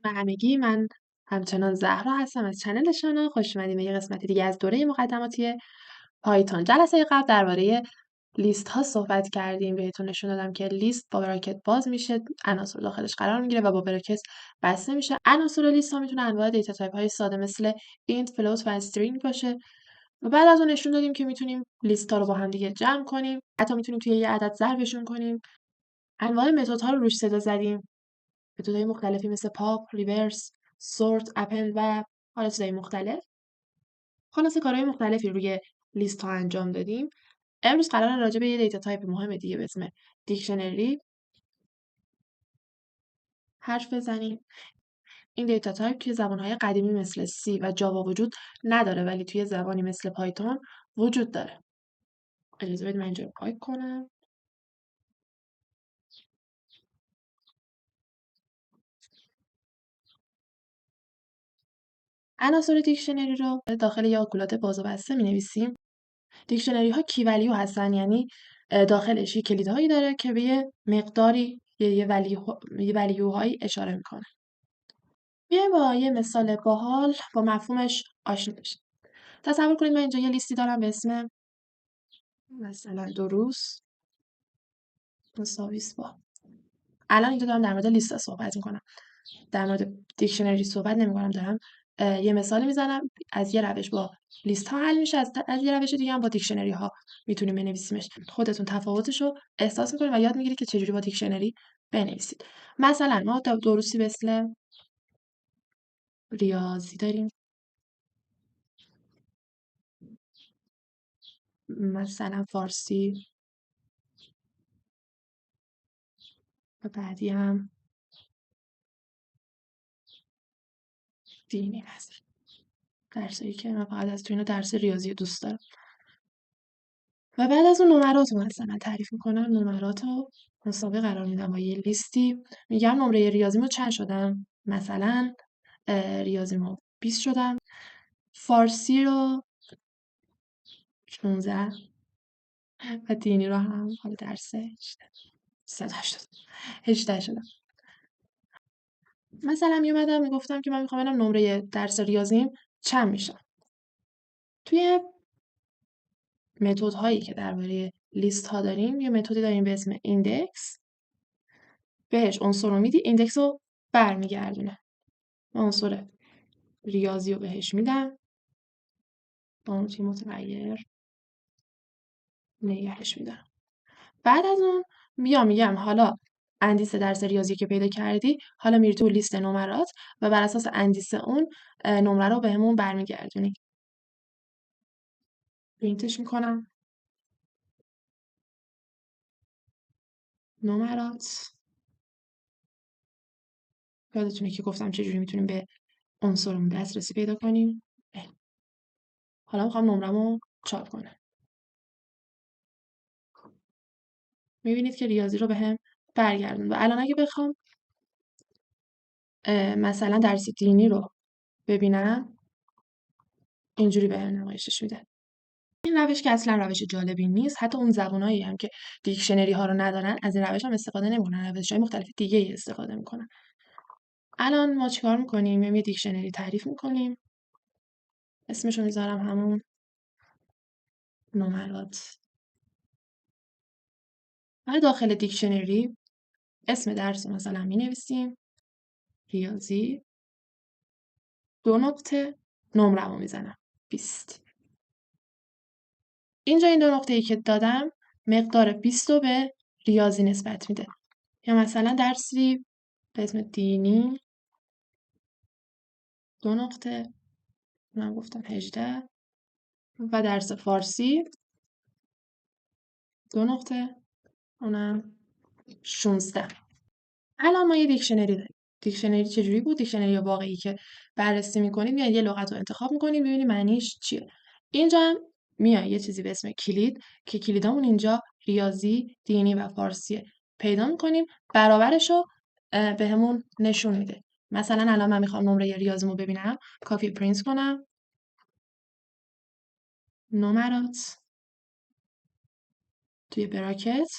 همگی. من همچنان زهرا هستم از چنل شانا. خوش اومدیم به یه قسمت دیگه از دوره مقدماتی پایتون. جلسه قبل درباره لیست ها صحبت کردیم. بهتون نشون دادم که لیست با براکت باز میشه، عناصر داخلش قرار میگیره و با براکت بسته میشه. عناصر لیست ها میتونه انواع دیتا تایپ های ساده مثل اینت، فلوت و استرینگ باشه. و بعد از اون نشون دادیم که میتونیم لیست ها رو با هم دیگه جمع کنیم، حتی میتونیم توی یه عدد ضربشون کنیم. انواع متدها رو روش صدا زدیم، متدهای مختلفی مثل پاپ، ریورس، سورت، اپند و حالا چیزای مختلف. خلاصه کارهای مختلفی روی لیست ها انجام دادیم. امروز قراره راجع به یه دیتا تایپ مهم دیگه به اسم دیکشنری حرف بزنیم. این دیتا تایپ که زبانهای قدیمی مثل سی و جاوا وجود نداره، ولی توی زبانی مثل پایتون وجود داره. اجازه بدید من اینجا رو پاک کنم. عناصر دیکشنری رو داخل یه آکولات باز و بسته می‌نویسیم. دیکشنری ها کی ولیو هستن، یعنی داخلش یه کلیدهایی داره که به یه مقداری یه ولیوهایی اشاره میکنه. بیایم با یه مثال باحال با مفهومش آشنا بشیم. تصور کنید من اینجا یه لیستی دارم به اسم مثلا دروس مساویس با. الان اینجا دارم در مورد لیست صحبت میکنم، در مورد دیکشنری صحبت نمیکنم. دارم یه مثال میزنم. از یه روش با لیست ها حل میشه، از یه روش دیگه هم با دیکشنری ها میتونیم بنویسیمش. خودتون تفاوتش رو احساس میکنید و یاد میگیرید که چجوری با دیکشنری بنویسید. مثلا ما دروسی مثل ریاضی داریم، مثلا فارسی و بعدی هم دینی. مثلا درسایی که من فقط از تو اینو درس ریاضی دوست دارم. و بعد از اون نمرات رو مثلا تعریف میکنم. نمرات رو مساوی قرار میدم با یه لیستی. میگم نمره ریاضیمو چند شدم، مثلا ریاضیمو 20 شدم، فارسی رو 16 و دینی رو هم حالا درس 18 شدم. مثلا میومدم میگفتم که من میخوام ببینم نمره درس ریاضیم چند میشه. توی متد هایی که درباره لیست ها داریم، یه متدی داریم به اسم ایندکس. بهش عنصر رو میدی، ایندکس رو برمیگردونه. عنصر ریاضی رو بهش میدم، توی متغیر نگهش میدم. بعد از اون میگم حالا اندیس درس ریاضی که پیدا کردی، حالا میری تو لیست نمرات و بر اساس اندیس اون نمره رو بهمون برمیگردونی. پرینتش میکنم. نمرات. یادتونه که گفتم چجوری میتونیم به عنصرمون دسترسی پیدا کنیم. حالا میخوام نمرمو چاپ کنم. میبینید که ریاضی رو بهم برگردون. و الان اگه بخوام مثلا درس دینی رو ببینم، اینجوری بهم نمایشش میده. این روش که اصلا روش جالبی نیست. حتی اون زبانایی هم که دیکشنری ها رو ندارن از این روش هم استفاده نمیکنن، روش‌های مختلف دیگه ای استفاده میکنن. الان ما چیکار میکنیم؟ یه دیکشنری تعریف میکنیم، اسمشو میذارم همون نمرات. و داخل دیکشنری اسم درس رو مثلا مینویسیم ریاضی 2 نقطه نمره‌مو میزنم 20. اینجا این 2 نقطه‌ای که دادم مقدار 20 رو به ریاضی نسبت میده. یا مثلا درسی به اسم دینی 2 نقطه، من گفتم 18 و درس فارسی 2 نقطه، اونم 16. الان ما یه دیکشنری داریم. دیکشنری چجوری بود؟ دیکشنری واقعی که بررسی می‌کنیم، یعنی یه لغت رو انتخاب می‌کنیم ببینیم معنیش چیه. اینجا هم میای یه چیزی به اسم کلید که کلیدامون اینجا ریاضی، دینی و فارسیه پیدا می‌کنیم، برابرش رو بهمون نشون میده. مثلا الان من میخوام نمره ریاضیمو ببینم، کافی پرینت کنم، نمرات توی براکت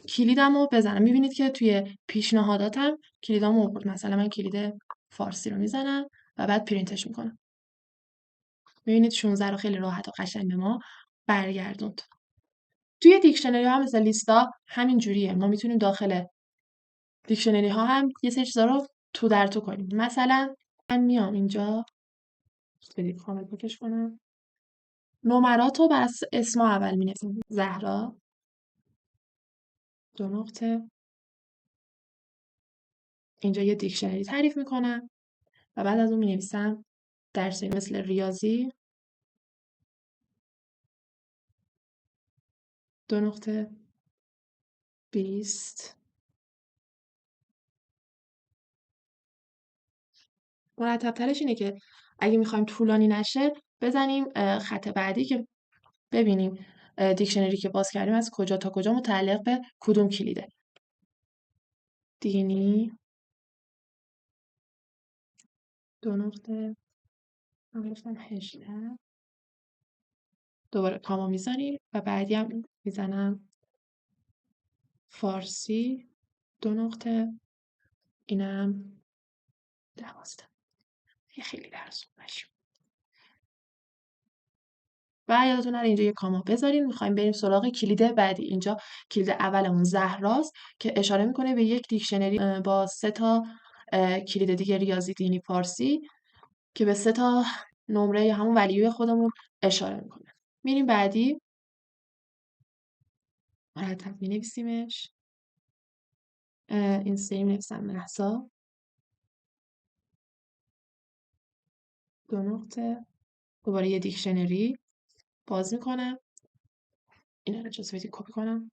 کلیدمو بزنم. میبینید که توی پیشنهاداتم کلیدامو آورد. مثلا من کلید فارسی رو میزنم و بعد پرینتش میکنم. میبینید 16 رو خیلی راحت و قشنگ به ما برگردوند. توی دیکشنری ها مثل لیستا همین جوریه. ما میتونیم داخل دیکشنری ها هم یه سری چیزا رو تو در تو کنیم. مثلا من میام اینجا بدید کامل پاکش کنم. نمرات رو بر اسم اول مینویسیم. زهرا 2 نقطه. اینجا یه دیکشنری تعریف میکنم و بعد از اون مینویسم درسی مثل ریاضی 2 نقطه 20. مرتب‌ترش اینه که اگه میخوایم طولانی نشه بزنیم خط بعدی که ببینیم دیکشنری که باز کردیم از کجا تا کجا متعلق به کدوم کلیده. دینی 2 نقطه من گفتم 18. دوباره کاما میزنیم و بعدی هم میزنم فارسی 2 نقطه اینم 12. خیلی درس نشیم. و یادتون نره اینجا یه کاما بذارین. میخوایم بریم سراغ کلید بعدی. اینجا کلید اولمون زهراست که اشاره میکنه به یک دیکشنری با 3 تا کلید دیگه ریاضی دینی فارسی که به 3 تا نمره یا همون ولیوی خودمون اشاره میکنه. میریم بعدی. مرتب مینویسیمش. این سری مینویسم مهسا 2 نقطه. دوباره یه دیکشنری باز میکنم. اینا رو اجازه بدید کپی کنم.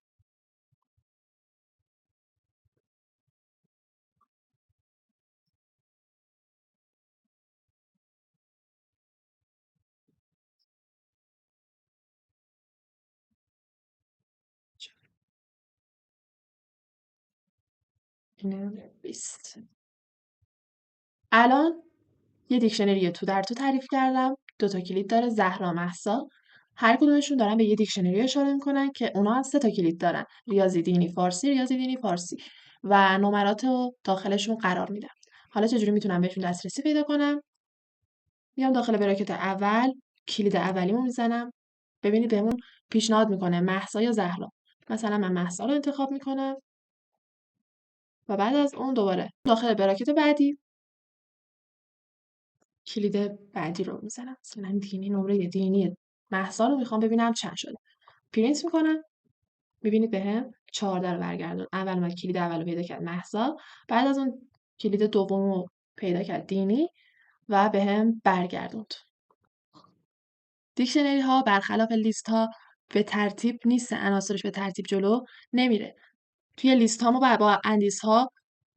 اینم 20. الان یه دیکشنری تو در تو تعریف کردم. 2 تا کلید داره زهرا مهسا. هر کدومشون دارن به یه دیکشنری اشاره میکنن که اونا هم 3 تا کلید دارن. ریاضی دینی فارسی، ریاضی دینی فارسی و نمرات رو داخلشون قرار میدم. حالا چجوری میتونم بهشون دسترسی پیدا کنم؟ میام داخل براکت اول کلید اولیمو میزنم. ببینید بهمون پیشنهاد میکنه مهسا یا زهرا. مثلا من مهسا رو انتخاب میکنم و بعد از اون دوباره داخل براکت بعدی کلید بعدی رو میزنم. مثلا دینی، نمره دینی مهسا رو میخوام ببینم چند شده. پرینت میکنم. میبینید بهم 14 رو برگردون. اول من کلید اول رو پیدا کرد مهسا، بعد از اون کلید دوم رو پیدا کرد دینی و بهم برگردوند. دیکشنری ها برخلاف لیست ها به ترتیب نیست، عناصرش به ترتیب جلو نمیره. توی لیست ها ما با اندیس ها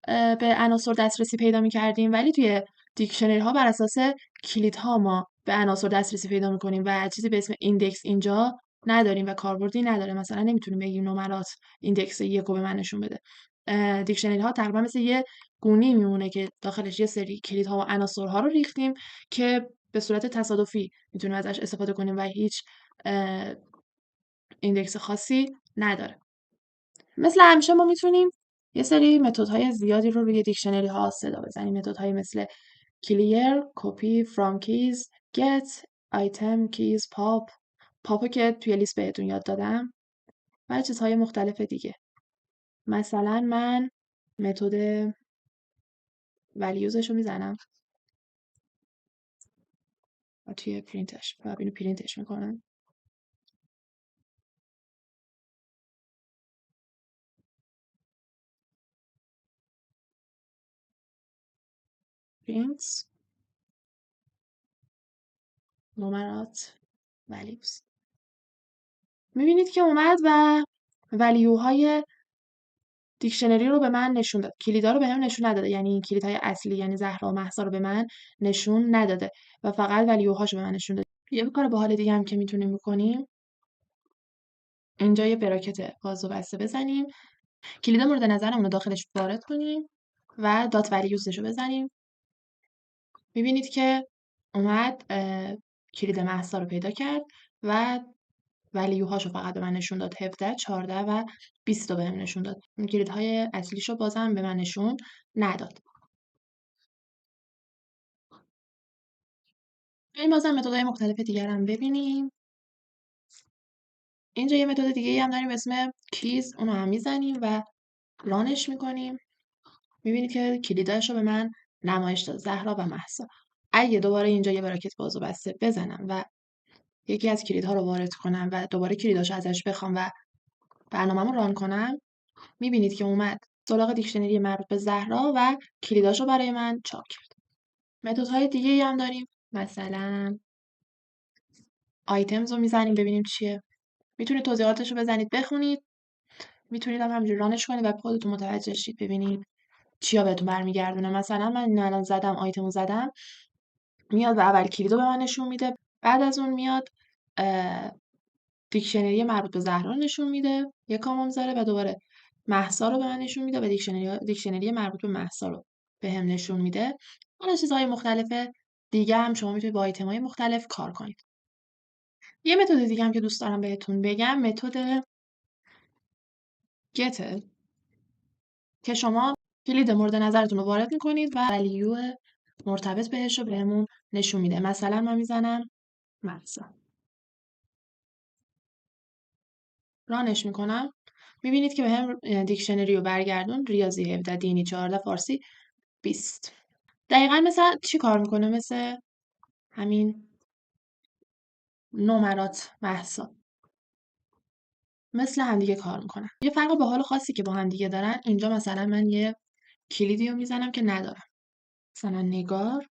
به عناصر دسترسی پیدا می‌کردیم، ولی توی دیکشنری ها بر اساس کلیدها ما به عناصر دسترسی پیدا می‌کنیم و چیزی به اسم ایندکس اینجا نداریم و کاربردی نداره. مثلا نمیتونیم بگیم نمرات ایندکس 1 رو به من نشون بده. دیکشنری ها تقریبا مثل یه گونی میمونه که داخلش یه سری کلیدها و عناصرها رو ریختیم که به صورت تصادفی میتونیم ازش استفاده کنیم و هیچ ایندکس خاصی نداره. مثل همیشه ما میتونیم یه سری متدهای زیادی رو روی دیکشنری ها صدا بزنیم. متدهای مثل clear، copy، from keys، get، item keys، pop که توی لیست بهتون یاد دادم و چیزهای مختلف دیگه. مثلا من متد valuesش رو میزنم و توی پرینتش و اینو پرینتش میکنم. prints نمرات values. میبینید که اومد و ولیوهای دیکشنری رو به من نشون داد. کلیدا رو بهم نشون نداده. یعنی این کلیدهای اصلی، یعنی زهرا و مهسا رو به من نشون نداده و فقط ولیوهاشو به من نشون داده. یه کار باحال دیگه هم که میتونیم بکنیم، اینجا یه براکت باز و بسته بزنیم. کلید مورد نظرمون رو داخلش وارد کنیم و دات ولیوزش رو بزنیم. میبینید که اومد کلید مهسا رو پیدا کرد و ولیوهاشو فقط به من نشون داد، 17 14 و 20 رو بهم نشون داد. اون کلیدهای اصلیشو بازم به من نشون نداد. این بازم متدهای مختلف دیگر هم ببینیم. اینجا یه متد دیگه هم داریم به اسم کیز، اونو هم میزنیم و رانش میکنیم. میبینید که کلیداشو به من نمایش داد، زهرا و مهسا. اگه دوباره اینجا یه براکت باز و بسته بزنم و یکی از کلیدها رو وارد کنم و دوباره کلیداشو ازش بخوام و برنامه‌مو ران کنم، میبینید که اومد سراغ دیکشنری مربوط به زهرا و کلیداشو برای من چاپ کرد. متدهای دیگه‌ای هم داریم، مثلا آیتمز رو میزنیم ببینیم چیه. میتونید توضیحاتش رو بزنید بخونید، میتونید هم همینجوری رانش کنید و خودتون متوجه شید ببینید چیا بهتون برمیگردونه. مثلا من این الان زدم، آیتمو زدم، میاد و اول کلیدو به من نشون میده، بعد از اون میاد دیکشنری مربوط به زهرا رو نشون میده، یه کامma میذاره و دوباره مهسا رو به من نشون میده و دیکشنری مربوط به مهسا رو بهم نشون میده. حالا چیزهای مختلف دیگه هم شما میتونید با آیتم‌های مختلف کار کنید. یه متد دیگه هم که دوست دارم بهتون بگم متد گت، که شما کلید مورد نظرتون رو وارد میکنید و ولیو مرتبط بهش رو بهمون نشون میده. مثلا من میزنم مهسا، رانش میکنم، میبینید که بهم دیکشنری رو برگردون، ریاضی 17 دینی 14 فارسی 20. دقیقا مثل چی کار میکنه؟ مثل همین نمرات مهسا، مثل همدیگه کار میکنن. یه فرق با حال خاصی که با همدیگه دارن، اینجا مثلا من یه کلیدی رو میزنم که ندارم، مثلا نگار،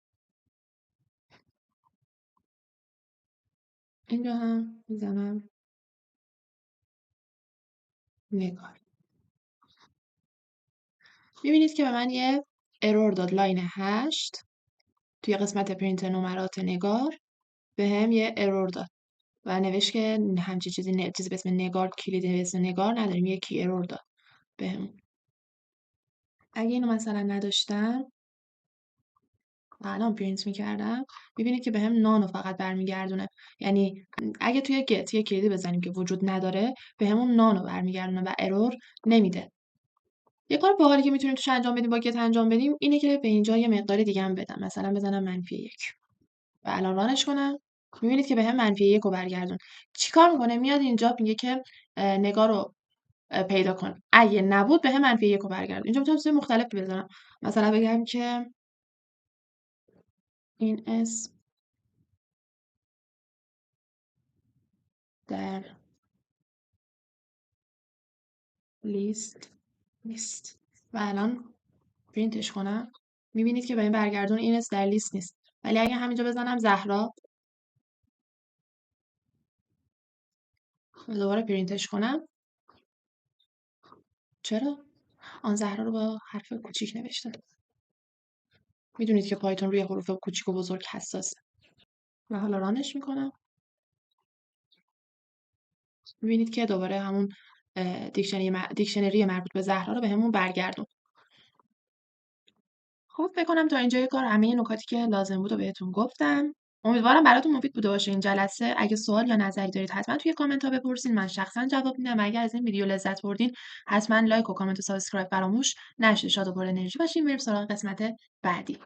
اینجا هم میزنم نگار. میبینید که به من یه ارور داد، لاین 8 توی قسمت پرینت نمرات نگار به هم یه ارور داد و نوشت که همچی چیزی به اسم نگار، کلید به اسم نگار نداریم، یه کی ارور داد بهم. اگه اینو مثلا نداشتم و الان پرینت میکردم، میبینید که بهم نانو فقط برمیگردونه. یعنی اگه توی گت یه کلیدی بزنیم که وجود نداره، بهمون نانو برمیگردونه و ارور نمیده. یه کار باحالی که میتونیم توش انجام بدیم، با گت انجام بدیم، اینه که به اینجا یه مقدار دیگه هم بدم، مثلا بزنم -1 و الان رانش کنم، میبینید که بهم -1 رو برگردون. چیکار میکنه؟ میاد اینجا میگه که نگار رو پیدا کن، اگه نبود بهم -1 رو برگردون. اینجا میتونم چیز مختلفی بزنم، مثلا بگم که این اسم در لیست نیست و الان پرینتش کنم، میبینید که بهم برگردون این اسم در لیست نیست. ولی اگه همینجا بزنم زهرا و دوباره پرینتش کنم، چرا؟ آن زهرا رو با حرف کوچیک نوشته. میدونید که پایتون روی حروف کوچیک و بزرگ حساسه. و حالا رانش میکنم، میبینید که دوباره همون دیکشنری مربوط به زهرا رو بهمون برگردون. خب فکر کنم تا اینجای کار همه نکاتی که لازم بود رو بهتون گفتم. امیدوارم براتون مفید بوده باشه این جلسه. اگه سوال یا نظری دارید حتما توی کامنت ها بپرسین، من شخصا جواب میدم. اگر از این ویدیو لذت بردین حتما لایک و کامنت و سابسکرایب فراموش نشه. شاد و پر انرژی باشین. بریم سراغ قسمت بعدی.